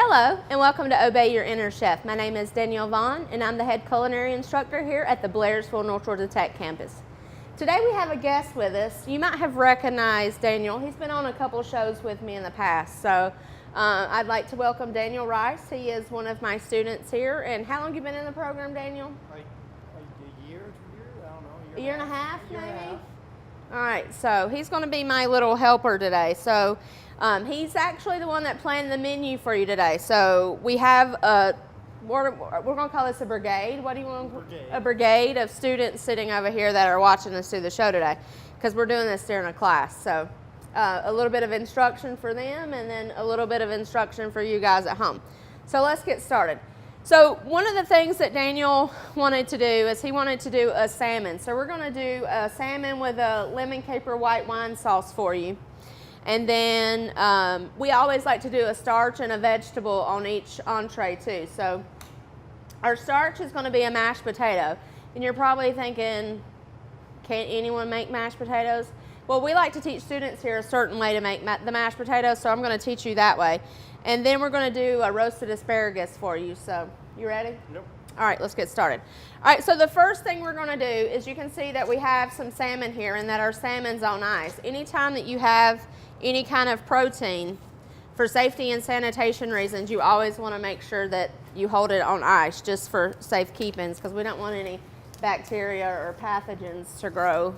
Hello, and welcome to Obey Your Inner Chef. My name is Danielle Vaughn, and I'm the head culinary instructor here at the Blairsville North Georgia Tech campus. Today we have a guest with us. You might have recognized Daniel. He's been on a couple shows with me in the past. So I'd like to welcome Daniel Rice. He is one of my students here. And how long have you been in the program, Daniel? Like a year, 2 years, I don't know. A year and a half, year and a maybe? half. All right, so he's going to be my little helper today. So he's actually the one that planned the menu for you today. So we have we're going to call this a brigade. What do you want? Brigade. A brigade of students sitting over here that are watching us do the show today, because we're doing this during a class. So a little bit of instruction for them, and then a little bit of instruction for you guys at home. So let's get started. So one of the things that Daniel wanted to do is he wanted to do a salmon. So we're going to do a salmon with a lemon caper white wine sauce for you. And then we always like to do a starch and a vegetable on each entree too. So our starch is going to be a mashed potato. And you're probably thinking, can't anyone make mashed potatoes? Well, we like to teach students here a certain way to make the mashed potatoes, so I'm going to teach you that way. And then we're going to do a roasted asparagus for you. So you ready? Nope. All right, let's get started. All right, so the first thing we're going to do is you can see that we have some salmon here and that our salmon's on ice. Anytime that you have any kind of protein, for safety and sanitation reasons, you always want to make sure that you hold it on ice just for safe keepings, because we don't want any bacteria or pathogens to grow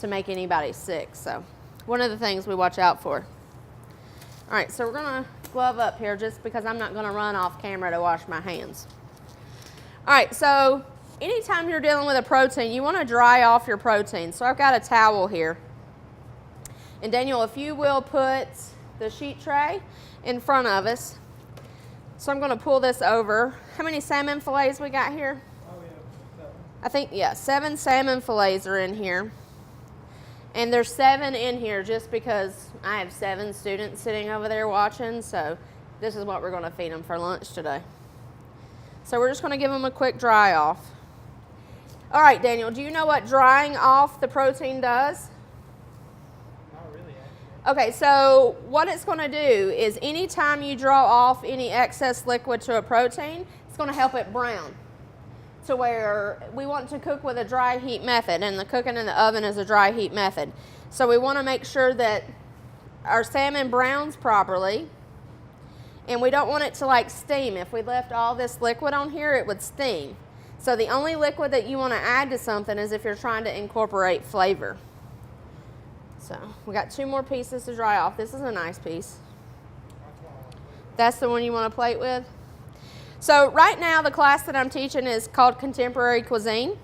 to make anybody sick. So one of the things we watch out for. All right, so we're going to glove up here just because I'm not going to run off camera to wash my hands. All right, so anytime you're dealing with a protein, you want to dry off your protein. So I've got a towel here. And Daniel, if you will put the sheet tray in front of us. So I'm going to pull this over. How many salmon fillets we got here? Oh, yeah, 7. I think, yeah, 7 salmon fillets are in here. And there's 7 in here just because I have 7 students sitting over there watching. So this is what we're going to feed them for lunch today. So we're just going to give them a quick dry off. All right, Daniel, do you know what drying off the protein does? Not really, actually. Okay, so what it's going to do is anytime you draw off any excess liquid to a protein, it's going to help it brown. To where we want to cook with a dry heat method, and the cooking in the oven is a dry heat method. So we want to make sure that our salmon browns properly, and we don't want it to like steam. If we left all this liquid on here, it would steam. So the only liquid that you want to add to something is if you're trying to incorporate flavor. So we got 2 more pieces to dry off. This is a nice piece. That's the one you want to plate with? So right now the class that I'm teaching is called Contemporary Cuisine,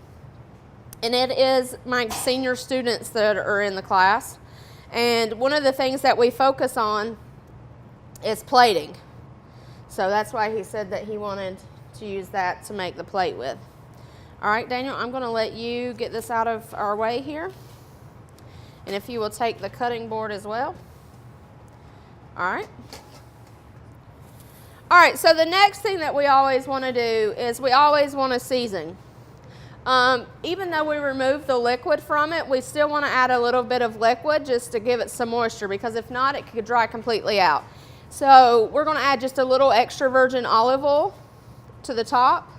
and it is my senior students that are in the class. And one of the things that we focus on is plating. So that's why he said that he wanted to use that to make the plate with. All right, Daniel, I'm going to let you get this out of our way here. And if you will take the cutting board as well. All right. All right, so the next thing that we always want to do is we always want to season. Even though we remove the liquid from it, we still want to add a little bit of liquid just to give it some moisture, because if not, it could dry completely out. So we're going to add just a little extra virgin olive oil to the top,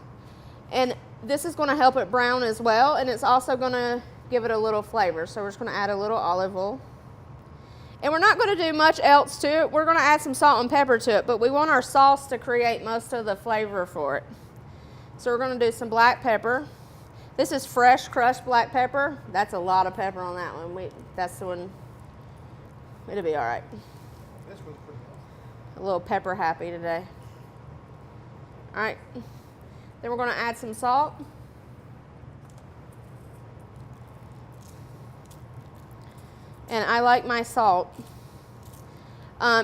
and this is going to help it brown as well, and it's also going to give it a little flavor. So we're just going to add a little olive oil. And we're not going to do much else to it. We're going to add some salt and pepper to it, but we want our sauce to create most of the flavor for it. So we're going to do some black pepper. This is fresh crushed black pepper. That's a lot of pepper on that one. That's the one. It'll be all right. This one's pretty good. A little pepper happy today. All right. Then we're going to add some salt. And I like my salt.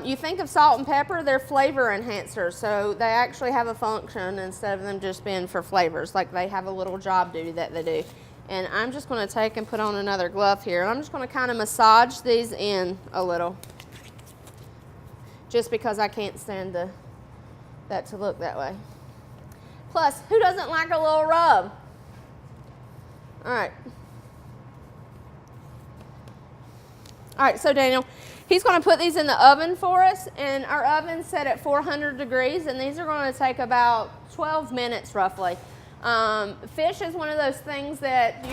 You think of salt and pepper, they're flavor enhancers. So they actually have a function instead of them just being for flavors. Like they have a little job duty that they do. And I'm just going to take and put on another glove here. And I'm just going to kind of massage these in a little. Just because I can't stand that to look that way. Plus, who doesn't like a little rub? All right. All right, so Daniel, he's going to put these in the oven for us, and our oven's set at 400 degrees, and these are going to take about 12 minutes roughly. Fish is one of those things that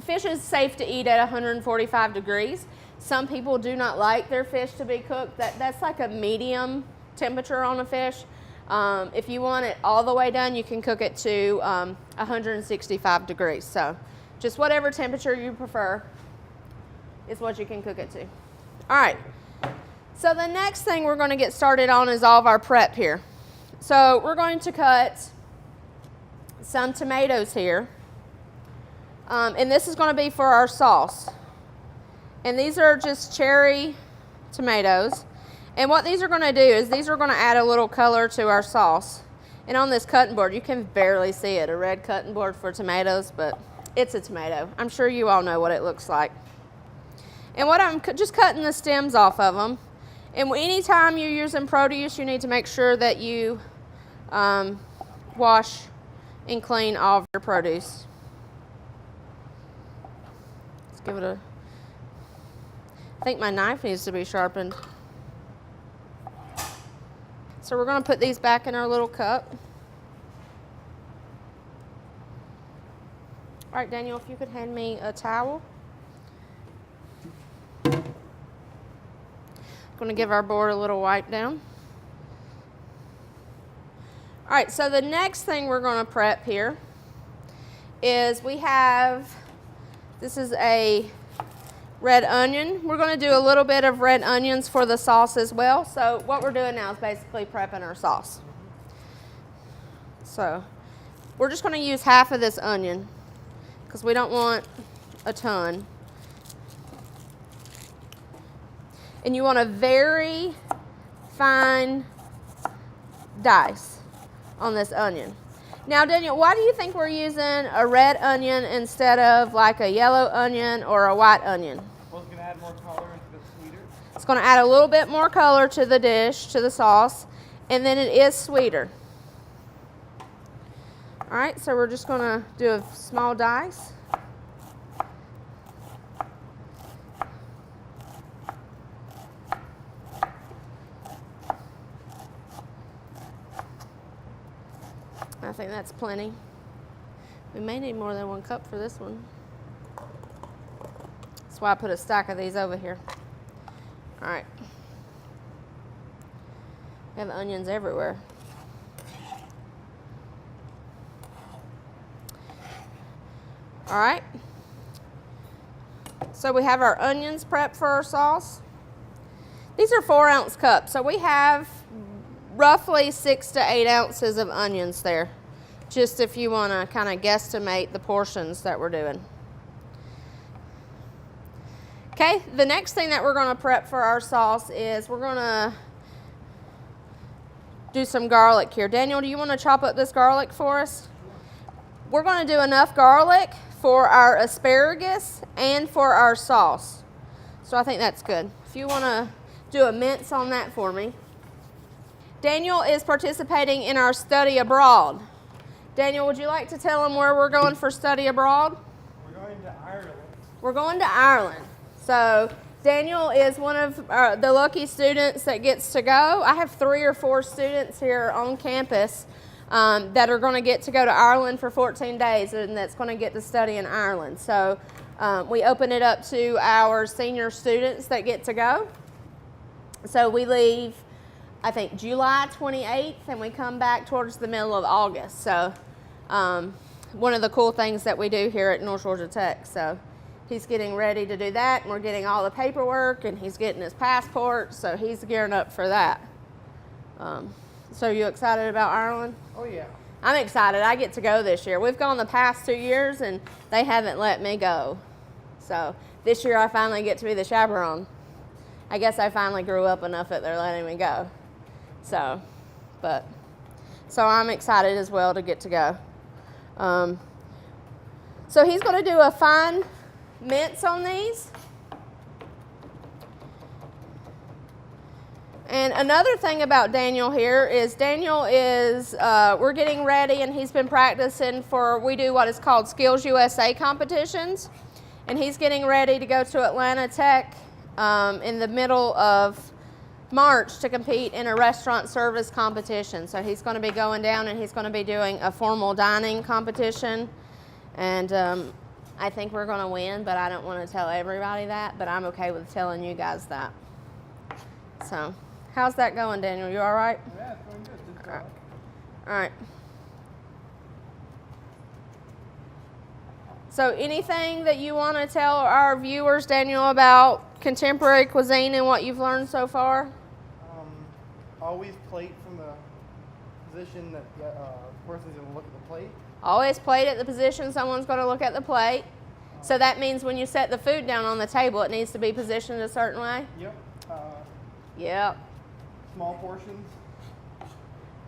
fish is safe to eat at 145 degrees. Some people do not like their fish to be cooked. That's like a medium temperature on a fish. If you want it all the way done, you can cook it to 165 degrees. So just whatever temperature you prefer is what you can cook it to. All right. So the next thing we're going to get started on is all of our prep here. So we're going to cut some tomatoes here. And this is going to be for our sauce. And these are just cherry tomatoes. And what these are going to do is these are going to add a little color to our sauce. And on this cutting board, you can barely see it, a red cutting board for tomatoes, but it's a tomato. I'm sure you all know what it looks like. And what I'm just cutting the stems off of them. And anytime you're using produce, you need to make sure that you wash and clean all of your produce. Let's give it a... I think my knife needs to be sharpened. So we're going to put these back in our little cup. All right, Daniel, if you could hand me a towel. Going to give our board a little wipe down. All right, so the next thing we're going to prep here is this is a red onion. We're going to do a little bit of red onions for the sauce as well. So what we're doing now is basically prepping our sauce. So we're just going to use half of this onion because we don't want a ton. And you want a very fine dice on this onion. Now, Daniel, why do you think we're using a red onion instead of like a yellow onion or a white onion? Well, it's going to add more color and it's sweeter. It's going to add a little bit more color to the dish, to the sauce, and then it is sweeter. All right, so we're just going to do a small dice. I think that's plenty. We may need more than 1 cup for this one. That's why I put a stack of these over here. All right. We have onions everywhere. All right. So we have our onions prepped for our sauce. These are 4-ounce cups, so we have roughly 6 to 8 ounces of onions there, just if you want to kind of guesstimate the portions that we're doing. Okay, the next thing that we're going to prep for our sauce is we're going to do some garlic here. Daniel, do you want to chop up this garlic for us? We're going to do enough garlic for our asparagus and for our sauce. So I think that's good. If you want to do a mince on that for me. Daniel is participating in our study abroad. Daniel, would you like to tell him where we're going for study abroad? We're going to Ireland. We're going to Ireland. So Daniel is one of the lucky students that gets to go. I have 3 or 4 students here on campus that are going to get to go to Ireland for 14 days, and that's going to get to study in Ireland. So we open it up to our senior students that get to go. So we leave, I think, July 28th, and we come back towards the middle of August. So one of the cool things that we do here at North Georgia Tech. So he's getting ready to do that, and we're getting all the paperwork, and he's getting his passport, so he's gearing up for that. So you excited about Ireland? Oh, yeah. I'm excited. I get to go this year. We've gone the past 2 years, and they haven't let me go. So this year I finally get to be the chaperone. I guess I finally grew up enough that they're letting me go. So I'm excited as well to get to go. So he's going to do a fine mince on these. And another thing about Daniel here is we're getting ready, and he's been practicing we do what is called Skills USA competitions. And he's getting ready to go to Atlanta Tech in the middle of March to compete in a restaurant service competition. So he's going to be going down and he's going to be doing a formal dining competition. And I think we're going to win, but I don't want to tell everybody that, but I'm okay with telling you guys that. So, how's that going, Daniel? You all right? Yeah, it's going good. Just All right. So anything that you want to tell our viewers, Daniel, about contemporary cuisine and what you've learned so far? Always plate from the position that the person's going to look at the plate. Always plate at the position someone's going to look at the plate. So that means when you set the food down on the table, it needs to be positioned a certain way? Yep. Yep. Small portions.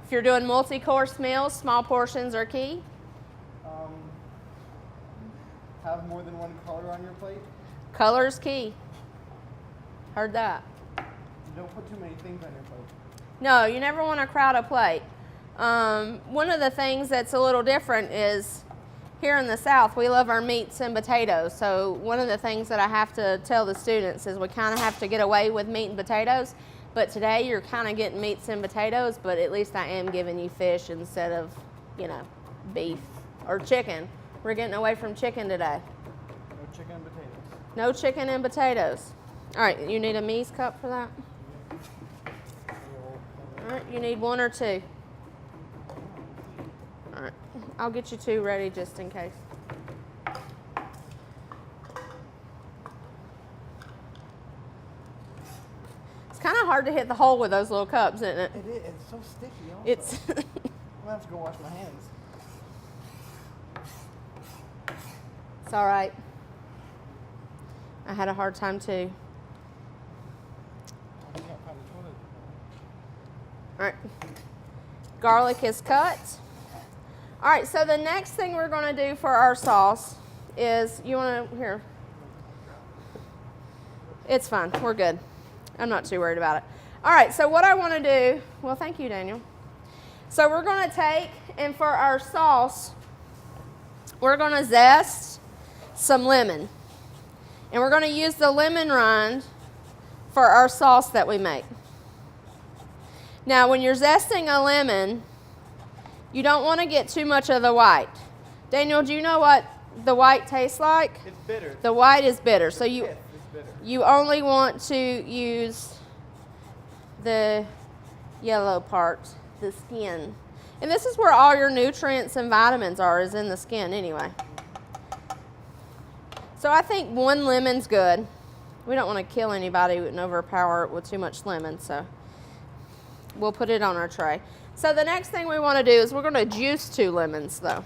If you're doing multi-course meals, small portions are key. Have more than one color on your plate. Color's key. Heard that. Don't put too many things on your plate. No, you never want to crowd a plate. One of the things that's a little different is here in the South, we love our meats and potatoes. So one of the things that I have to tell the students is we kind of have to get away with meat and potatoes. But today you're kind of getting meats and potatoes, but at least I am giving you fish instead of, beef or chicken. We're getting away from chicken today. No chicken and potatoes. No chicken and potatoes. All right, you need a Mies cup for that? All right, you need one or two? All right, I'll get you two ready just in case. It's kind of hard to hit the hole with those little cups, isn't it? It is. It's so sticky. Also. It's. I'm going to have to go wash my hands. It's all right. I had a hard time too. I can't find the toilet. All right. Garlic is cut. All right, so the next thing we're going to do for our sauce is, here. It's fine. We're good. I'm not too worried about it. All right, so what I want to do, well, thank you, Daniel. So we're going to take, and for our sauce, we're going to zest some lemon. And we're going to use the lemon rind for our sauce that we make. Now, when you're zesting a lemon, you don't want to get too much of the white. Daniel, do you know what the white tastes like? It's bitter. The white is bitter. So It's bitter. you only want to use the yellow part, the skin. And this is where all your nutrients and vitamins are, is in the skin anyway. So I think one lemon's good. We don't want to kill anybody and overpower it with too much lemon, so we'll put it on our tray. So the next thing we want to do is we're going to juice 2 lemons, though.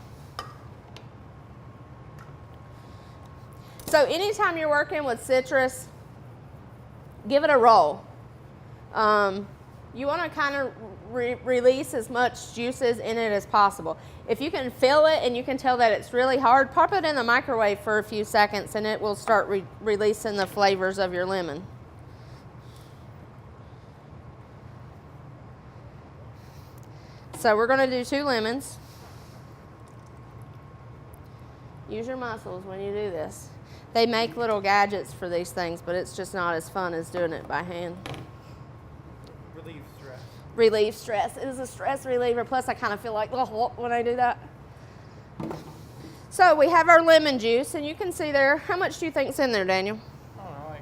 So anytime you're working with citrus, give it a roll. You want to kind of release as much juices in it as possible. If you can feel it and you can tell that it's really hard, pop it in the microwave for a few seconds and it will start releasing the flavors of your lemon. So we're going to do 2 lemons. Use your muscles when you do this. They make little gadgets for these things, but it's just not as fun as doing it by hand. Relieve stress. Relieve stress. It is a stress reliever. Plus, I kind of feel like when I do that. So we have our lemon juice, and you can see there. How much do you think's in there, Daniel? I don't know, like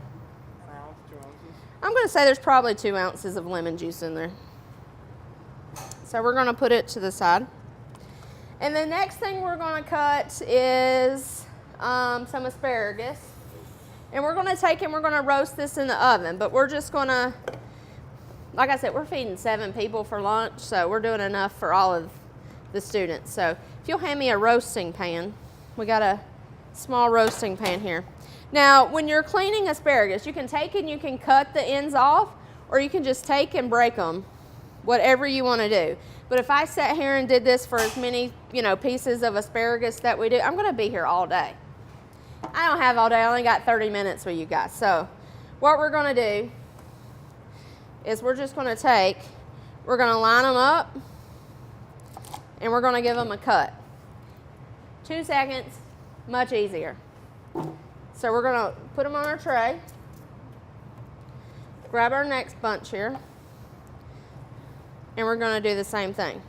an ounce, 2 ounces. I'm going to say there's probably 2 ounces of lemon juice in there. So we're going to put it to the side. And the next thing we're going to cut is some asparagus. And we're going to take and we're going to roast this in the oven. But we're just going to, like I said, we're feeding 7 people for lunch. So we're doing enough for all of the students. So if you'll hand me a roasting pan. We got a small roasting pan here. Now, when you're cleaning asparagus, you can take and you can cut the ends off. Or you can just take and break them. Whatever you want to do. But if I sat here and did this for as many, you know, pieces of asparagus that we do, I'm going to be here all day. I don't have all day. I only got 30 minutes with you guys. So what we're going to do is we're just going to we're going to line them up, and we're going to give them a cut. 2 seconds, much easier. So we're going to put them on our tray, grab our next bunch here, and we're going to do the same thing.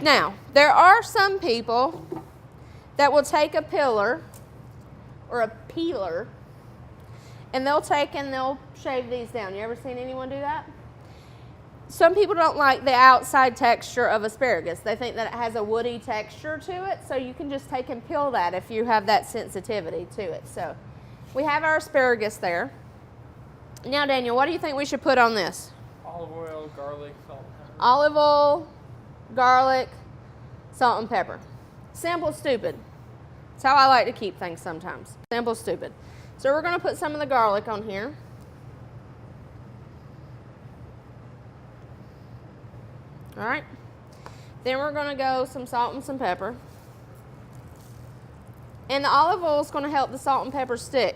Now, there are some people that will take a peeler, and they'll shave these down. You ever seen anyone do that? Some people don't like the outside texture of asparagus. They think that it has a woody texture to it, so you can just take and peel that if you have that sensitivity to it. So we have our asparagus there. Now, Daniel, what do you think we should put on this? Olive oil, garlic, salt, and pepper. Olive oil, garlic, salt, and pepper. Simple, stupid. That's how I like to keep things sometimes. Simple, stupid. So we're going to put some of the garlic on here. All right. Then we're going to go some salt and some pepper. And the olive oil is going to help the salt and pepper stick.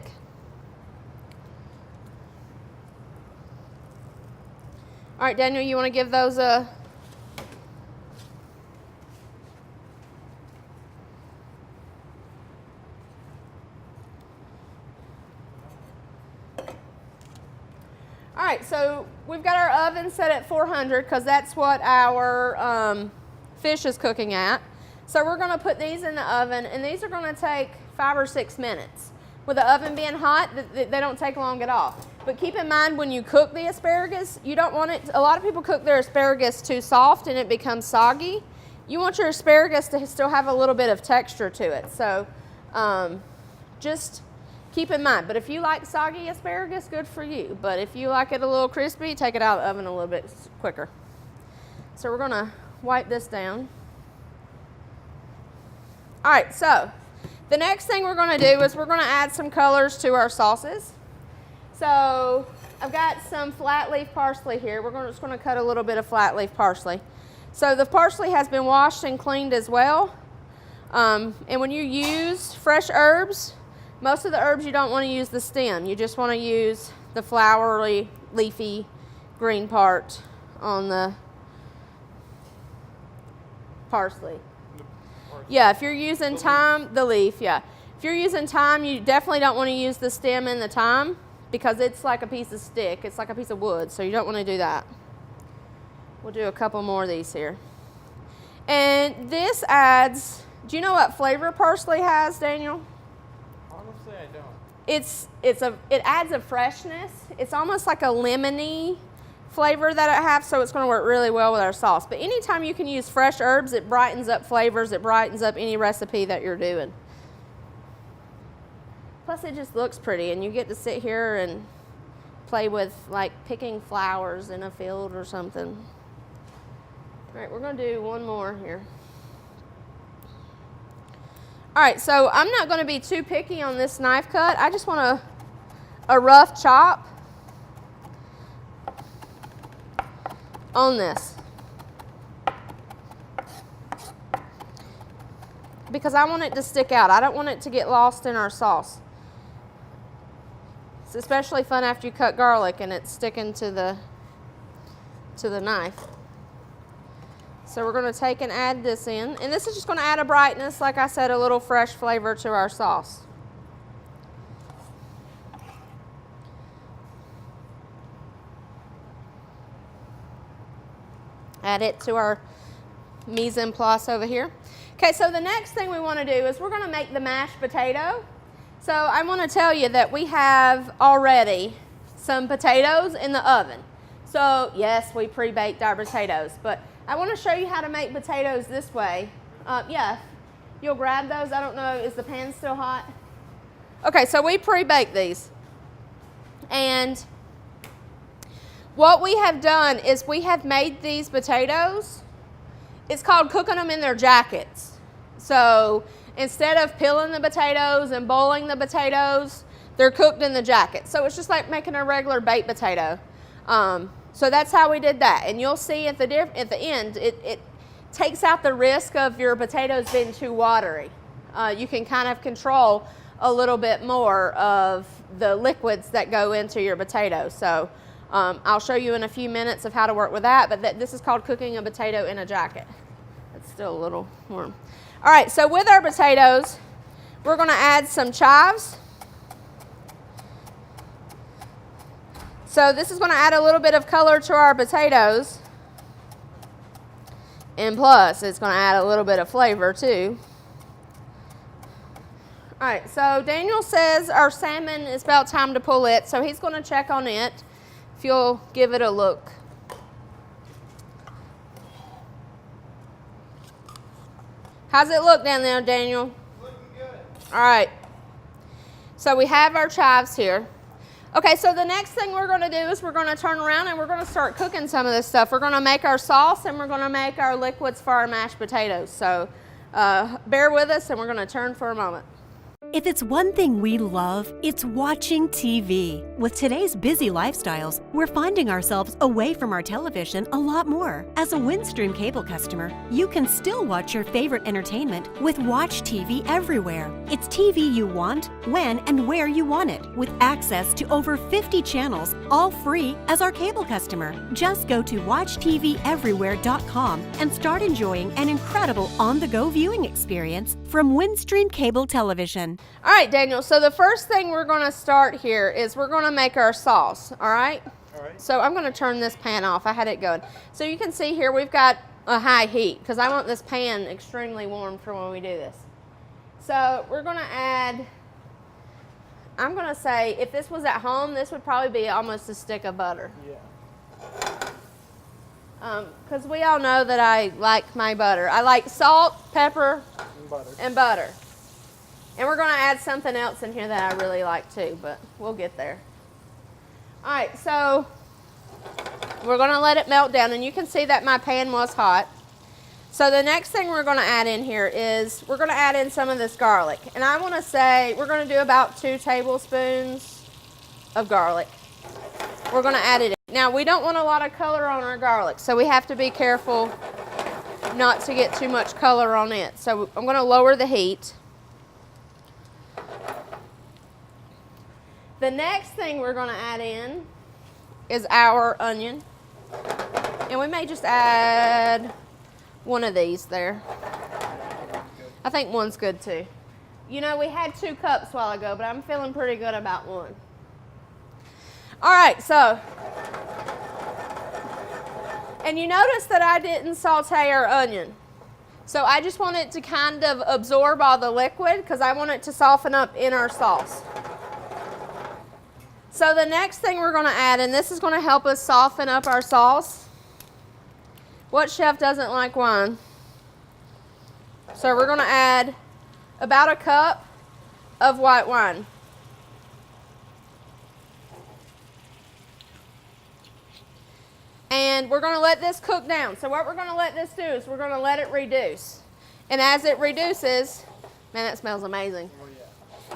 All right, Daniel, you want to give those a... All right, so we've got our oven set at 400 because that's what our fish is cooking at. So we're going to put these in the oven, and these are going to take 5 or 6 minutes. With the oven being hot, they don't take long at all. But keep in mind, when you cook the asparagus, you don't want it, a lot of people cook their asparagus too soft and it becomes soggy. You want your asparagus to still have a little bit of texture to it. So just keep in mind. But if you like soggy asparagus, good for you. But if you like it a little crispy, take it out of the oven a little bit quicker. So we're gonna wipe this down. All right, so the next thing we're gonna do is we're gonna add some colors to our sauces. So I've got some flat leaf parsley here. We're just gonna cut a little bit of flat leaf parsley. So the parsley has been washed and cleaned as well. And when you use fresh herbs, most of the herbs you don't want to use the stem. You just want to use the flowery, leafy, green part on the parsley. Yeah, if you're using thyme, the leaf, yeah. If you're using thyme, you definitely don't want to use the stem and the thyme because it's like a piece of stick. It's like a piece of wood, so you don't want to do that. We'll do a couple more of these here. And this adds, do you know what flavor parsley has, Daniel? Honestly, I don't. It adds a freshness. It's almost like a lemony flavor that it has, so it's going to work really well with our sauce. But anytime you can use fresh herbs, it brightens up flavors. It brightens up any recipe that you're doing. Plus, it just looks pretty, and you get to sit here and play with like picking flowers in a field or something. All right, we're going to do one more here. All right, so I'm not going to be too picky on this knife cut. I just want a rough chop on this because I want it to stick out. I don't want it to get lost in our sauce. It's especially fun after you cut garlic and it's sticking to the knife. So we're going to take and add this in. And this is just going to add a brightness, like I said, a little fresh flavor to our sauce. Add it to our mise en place over here. Okay, so the next thing we want to do is we're going to make the mashed potato. So I want to tell you that we have already some potatoes in the oven. So yes, we pre-baked our potatoes, but I want to show you how to make potatoes this way. Yeah, you'll grab those. I don't know, is the pan still hot? Okay, so we pre-baked these. And what we have done is we have made these potatoes. It's called cooking them in their jackets. So instead of peeling the potatoes and boiling the potatoes, they're cooked in the jacket. So it's just like making a regular baked potato. So that's how we did that. And you'll see at the end, it takes out the risk of your potatoes being too watery. You can kind of control a little bit more of the liquids that go into your potatoes. So I'll show you in a few minutes of how to work with that, but this is called cooking a potato in a jacket. It's still a little warm. All right, so with our potatoes, we're gonna add some chives. So this is gonna add a little bit of color to our potatoes. And plus, it's gonna add a little bit of flavor too. All right, so Daniel says our salmon is about time to pull it, so he's gonna check on it. If you'll give it a look. How's it look down there, Daniel? Looking good. All right. So we have our chives here. Okay, so the next thing we're gonna do is we're gonna turn around and we're gonna start cooking some of this stuff. We're gonna make our sauce and we're gonna make our liquids for our mashed potatoes. So bear with us and we're gonna turn for a moment. If it's one thing we love, it's watching TV. With today's busy lifestyles, we're finding ourselves away from our television a lot more. As a Windstream cable customer, you can still watch your favorite entertainment with Watch TV everywhere. It's TV you want, when and where you want it, with access to over 50 channels, all free as our cable customer. Just go to watchTVEverywhere.com and start enjoying an incredible on-the-go viewing experience from Windstream Cable Television. All right, Daniel, so the first thing we're gonna start here is we're gonna make our sauce, all right? All right. So I'm gonna turn this pan off. I had it going. So you can see here we've got a high heat because I want this pan extremely warm for when we do this. So we're gonna add, I'm gonna say if this was at home, this would probably be almost a stick of butter. Yeah. Because we all know that I like my butter. I like salt, pepper, And butter. and butter. And we're gonna add something else in here that I really like too, but we'll get there. All right, so we're gonna let it melt down and you can see that my pan was hot. So the next thing we're gonna add in here is we're gonna add in some of this garlic. And I wanna say we're gonna do about 2 tablespoons of garlic. We're gonna add it in. Now we don't want a lot of color on our garlic, so we have to be careful not to get too much color on it. So I'm gonna lower the heat. The next thing we're gonna add in is our onion. And we may just add one of these there. I think one's good too. You know, we had 2 cups a while ago, but I'm feeling pretty good about 1. All right, so, and you notice that I didn't saute our onion. So I just want it to kind of absorb all the liquid because I want it to soften up in our sauce. So the next thing we're gonna add, and this is gonna help us soften up our sauce. What chef doesn't like wine? So we're gonna add about a cup of white wine. And we're gonna let this cook down. So what we're gonna let this do is we're gonna let it reduce. And as it reduces, man, that smells amazing. Oh, yeah.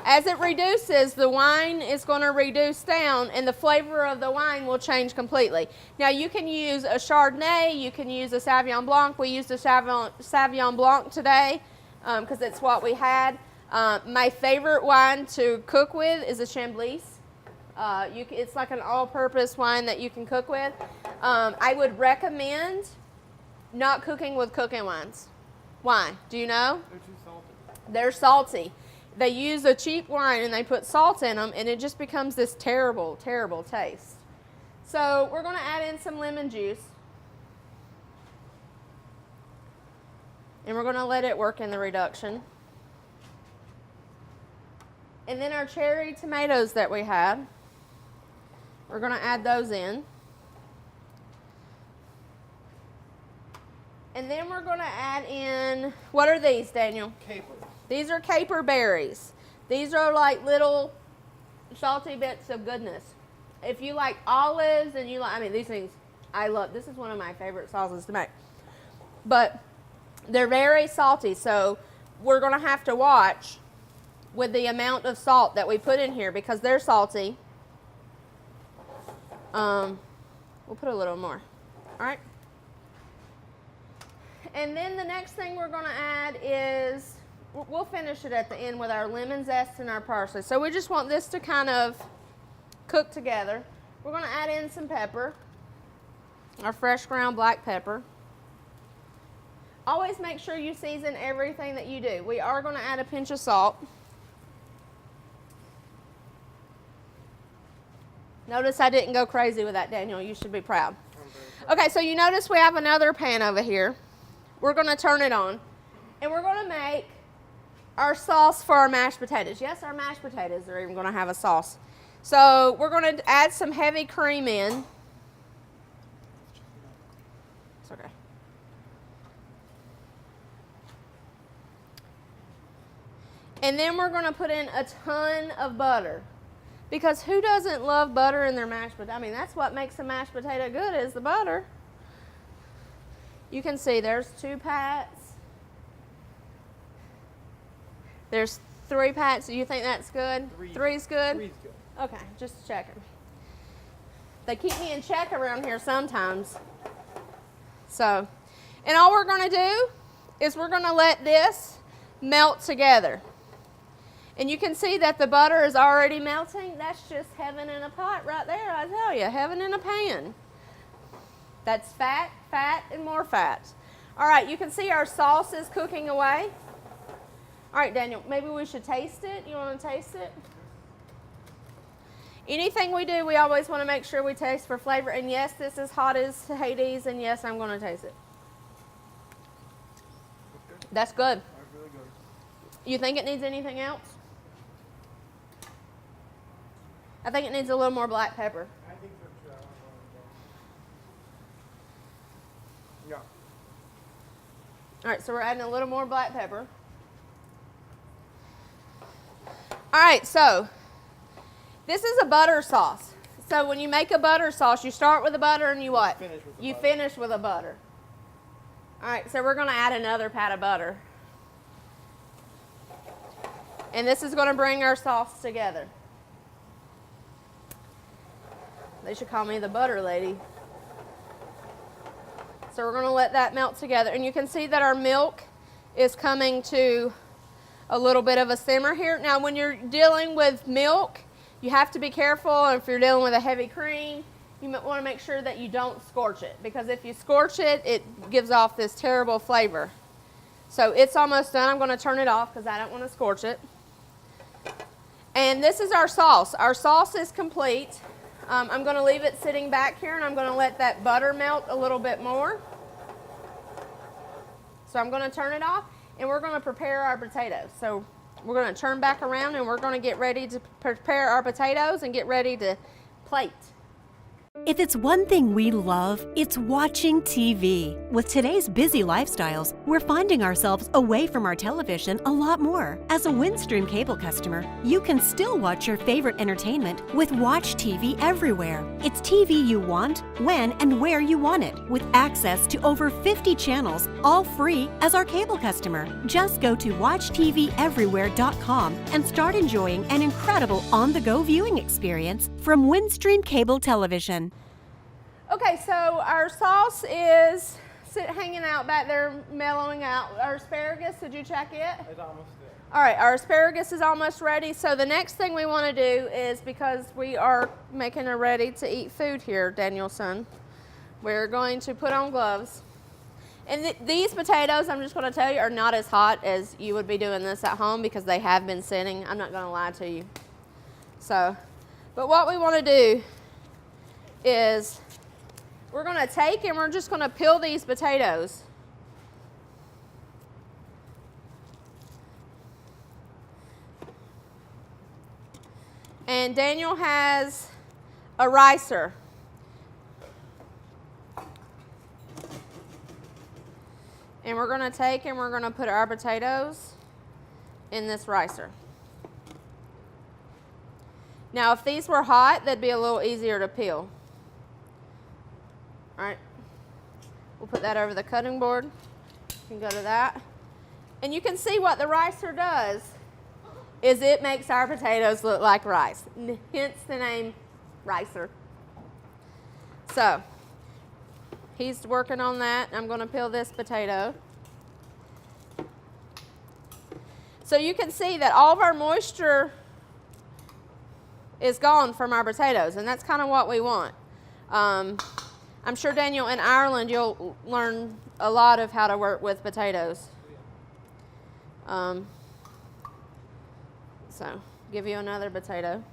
As it reduces, the wine is going to reduce down and the flavor of the wine will change completely. Now you can use a Chardonnay, you can use a Sauvignon Blanc. We used a Sauvignon Blanc today because it's what we had. My favorite wine to cook with is a Chamblis. It's like an all-purpose wine that you can cook with. I would recommend not cooking with cooking wines. Why? Do you know? They're too salty. They're salty. They use a cheap wine and they put salt in them and it just becomes this terrible, terrible taste. So we're gonna add in some lemon juice. And we're gonna let it work in the reduction. And then our cherry tomatoes that we had, we're gonna add those in. And then we're gonna add in, what are these, Daniel? Caper. These are caper berries. These are like little salty bits of goodness. If you like olives and you like, I mean, these things I love. This is one of my favorite sauces to make. But they're very salty, so we're gonna have to watch with the amount of salt that we put in here because they're salty. We'll put a little more. All right. And then the next thing we're going to add is, we'll finish it at the end with our lemon zest and our parsley. So we just want this to kind of cook together. We're going to add in some pepper, our fresh ground black pepper. Always make sure you season everything that you do. We are going to add a pinch of salt. Notice I didn't go crazy with that, Daniel. You should be proud. Okay, so you notice we have another pan over here. We're going to turn it on, and we're going to make our sauce for our mashed potatoes. Yes, our mashed potatoes are even going to have a sauce. So we're going to add some heavy cream in. It's okay. And then we're going to put in a ton of butter. Because who doesn't love butter in their mashed potato? I mean, that's what makes a mashed potato good, is the butter. You can see there's 2 pats. There's 3 pats. Do you think that's good? 3's good? 3's good. Okay, just checking. They keep me in check around here sometimes. So, and all we're going to do is we're going to let this melt together. And you can see that the butter is already melting. That's just heaven in a pot right there, I tell you. Heaven in a pan. That's fat, fat, and more fat. All right, you can see our sauce is cooking away. All right, Daniel, maybe we should taste it. You want to taste it? Anything we do, we always want to make sure we taste for flavor. And yes, this is hot as Hades, and yes, I'm going to taste it. That's good. That's really good. You think it needs anything else? I think it needs a little more black pepper. I think so too. Yeah. All right, so we're adding a little more black pepper. All right, so this is a butter sauce. So when you make a butter sauce, you start with the butter and you what? Finish with a butter. All right, so we're going to add another pat of butter. And this is going to bring our sauce together. They should call me the butter lady. So we're going to let that melt together. And you can see that our milk is coming to a little bit of a simmer here. Now, when you're dealing with milk, you have to be careful. If you're dealing with a heavy cream, you want to make sure that you don't scorch it. Because if you scorch it, it gives off this terrible flavor. So it's almost done. I'm going to turn it off because I don't want to scorch it. And this is our sauce. Our sauce is complete. I'm going to leave it sitting back here, and I'm going to let that butter melt a little bit more. So I'm going to turn it off, and we're going to prepare our potatoes. So we're going to turn back around, and we're going to get ready to prepare our potatoes and get ready to plate. If it's one thing we love, it's watching TV. With today's busy lifestyles, we're finding ourselves away from our television a lot more. As a Windstream cable customer, you can still watch your favorite entertainment with Watch TV everywhere. It's TV you want, when and where you want it, with access to over 50 channels, all free as our cable customer. Just go to watchTVEverywhere.com and start enjoying an incredible on-the-go viewing experience from Windstream Cable Television. Okay, so our sauce is hanging out back there, mellowing out. Our asparagus, did you check it? It's almost there. All right, our asparagus is almost ready. So the next thing we want to do is, because we are making a ready-to-eat food here, Danielson, we're going to put on gloves. And these potatoes, I'm just going to tell you, are not as hot as you would be doing this at home because they have been sitting. I'm not going to lie to you. So, but what we want to do is we're going to take and we're just going to peel these potatoes. And Daniel has a ricer. And we're going to take and we're going to put our potatoes in this ricer. Now, if these were hot, they'd be a little easier to peel. All right, we'll put that over the cutting board. You can go to that. And you can see what the ricer does is it makes our potatoes look like rice, hence the name ricer. So He's working on that. I'm going to peel this potato. So you can see that all of our moisture is gone from our potatoes, and that's kind of what we want. I'm sure, Daniel, in Ireland, you'll learn a lot of how to work with potatoes. So, give you another potato.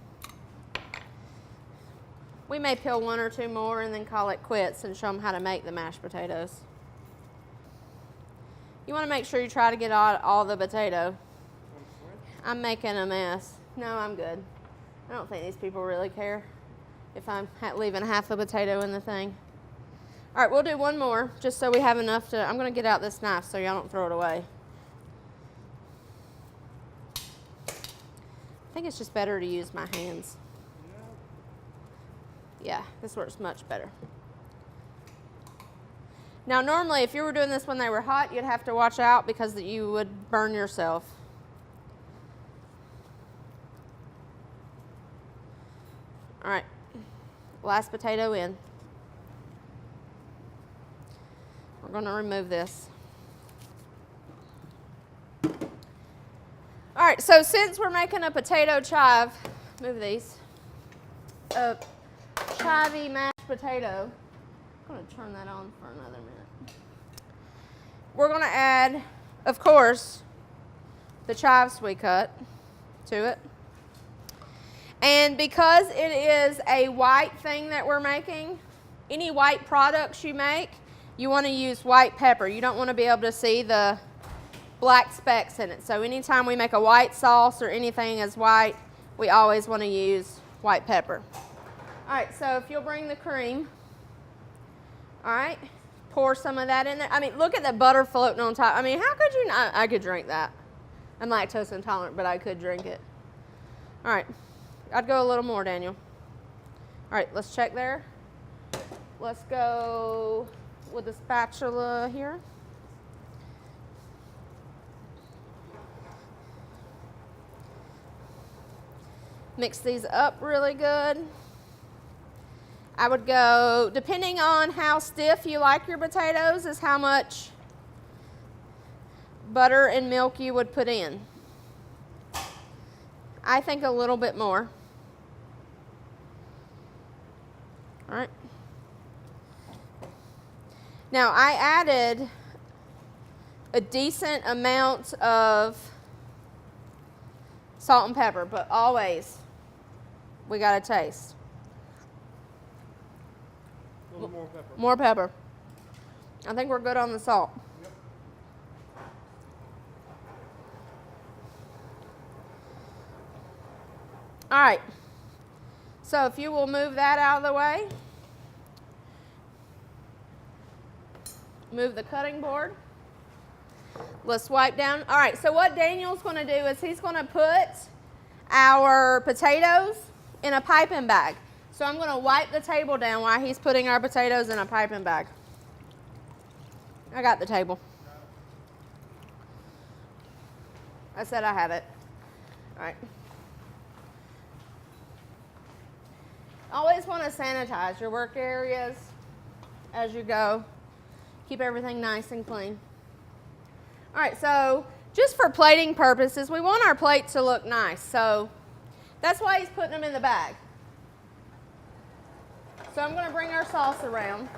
We may peel one or two more and then call it quits and show them how to make the mashed potatoes. You want to make sure you try to get all the potato. I'm making a mess. No, I'm good. I don't think these people really care if I'm leaving half a potato in the thing. All right, we'll do one more just so we have enough to, I'm going to get out this knife so y'all don't throw it away. I think it's just better to use my hands. Yeah, this works much better. Now, normally, if you were doing this when they were hot, you'd have to watch out because you would burn yourself. All right, last potato in. We're going to remove this. All right, so since we're making a potato chive, move these, a chivy mashed potato, I'm going to turn that on for another minute. We're going to add, of course, the chives we cut to it. And because it is a white thing that we're making, any white products you make, you want to use white pepper. You don't want to be able to see the black specks in it. So anytime we make a white sauce or anything as white, we always want to use white pepper. All right, so if you'll bring the cream, all right, pour some of that in there. I mean, look at the butter floating on top. I mean, how could you not? I could drink that. I'm lactose intolerant, but I could drink it. All right, I'd go a little more, Daniel. All right, let's check there. Let's go with the spatula here. Mix these up really good. I would go, depending on how stiff you like your potatoes, is how much butter and milk you would put in. I think a little bit more. All right. Now I added a decent amount of salt and pepper, but always we got to taste. A little more pepper. More pepper. I think we're good on the salt. Yep. All right. So if you will move that out of the way. Move the cutting board. Let's wipe down. All right, so what Daniel's going to do is he's going to put our potatoes in a piping bag. So I'm going to wipe the table down while he's putting our potatoes in a piping bag. I got the table. I said I have it. All right. Always want to sanitize your work areas as you go. Keep everything nice and clean. All right, so just for plating purposes, we want our plate to look nice. So that's why he's putting them in the bag. So I'm going to bring our sauce around.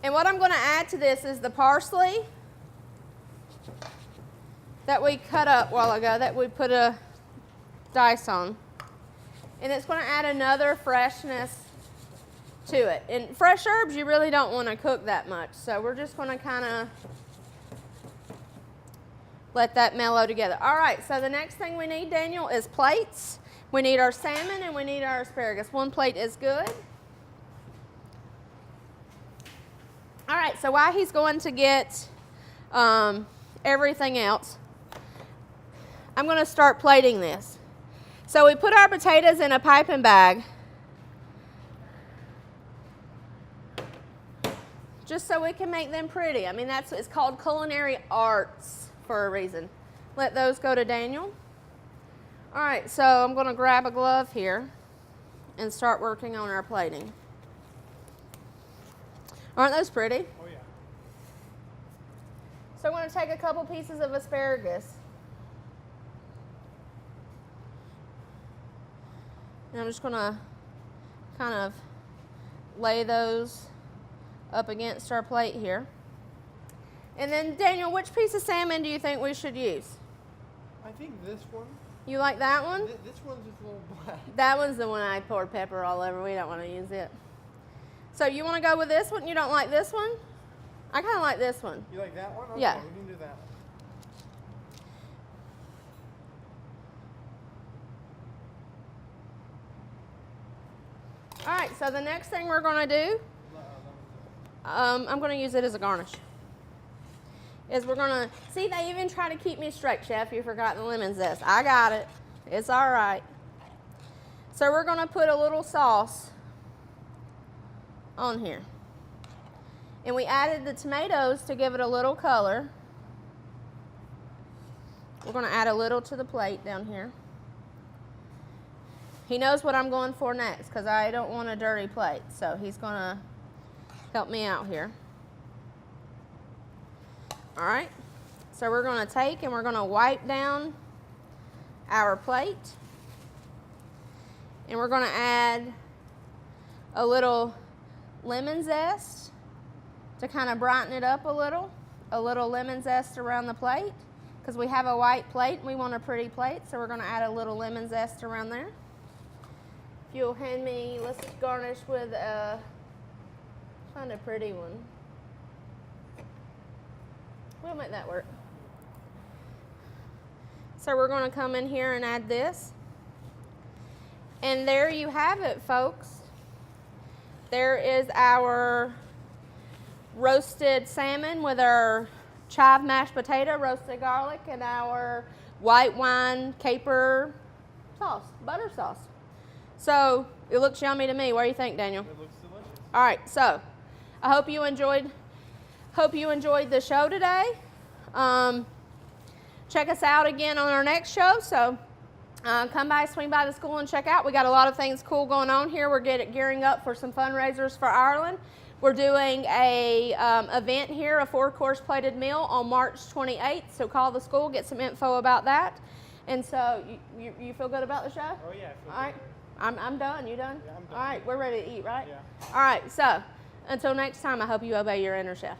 And what I'm going to add to this is the parsley that we cut up a while ago, that we put a dice on. And it's going to add another freshness to it. And fresh herbs, you really don't want to cook that much. So we're just going to kind of let that mellow together. All right, so the next thing we need, Daniel, is plates. We need our salmon and we need our asparagus. One plate is good. All right, so while he's going to get everything else, I'm going to start plating this. So we put our potatoes in a piping bag just so we can make them pretty. I mean, it's called culinary arts for a reason. Let those go to Daniel. All right, so I'm gonna grab a glove here and start working on our plating. Aren't those pretty? Oh yeah. So I'm gonna take a couple pieces of asparagus. And I'm just gonna kind of lay those up against our plate here. And then Daniel, which piece of salmon do you think we should use? I think this one. You like that one? This one's just a little black. That one's the one I poured pepper all over. We don't want to use it. So you want to go with this one? You don't like this one? I kind of like this one. You like that one? Okay, Yeah. we can do that one. All right, so the next thing we're going to do, I'm going to use it as a garnish, is we're going to, see, they even try to keep me straight, Chef. You forgot the lemon zest. I got it. It's all right. So we're going to put a little sauce on here. And we added the tomatoes to give it a little color. We're going to add a little to the plate down here. He knows what I'm going for next because I don't want a dirty plate. So he's going to help me out here. All right. So we're going to take and we're going to wipe down our plate. And we're going to add a little lemon zest to kind of brighten it up a little lemon zest around the plate because we have a white plate and we want a pretty plate, so we're going to add a little lemon zest around there. If you'll hand me, let's garnish with a kind of pretty one. We'll make that work. So we're going to come in here and add this. And there you have it, folks. There is our roasted salmon with our chive mashed potato, roasted garlic, and our white wine caper sauce, butter sauce. So it looks yummy to me. What do you think, Daniel? It looks delicious. All right, so I hope you enjoyed the show today. Check us out again on our next show. So come by, swing by the school and check out. We got a lot of things cool going on here. We're gearing up for some fundraisers for Ireland. We're doing a event here, a 4-course plated meal on March 28th. So call the school, get some info about that. And so you feel good about the show? Oh yeah. All right. I'm done. You done? Yeah, I'm done. All right. We're ready to eat, right? Yeah. All right. So until next time, I hope you obey your inner chef.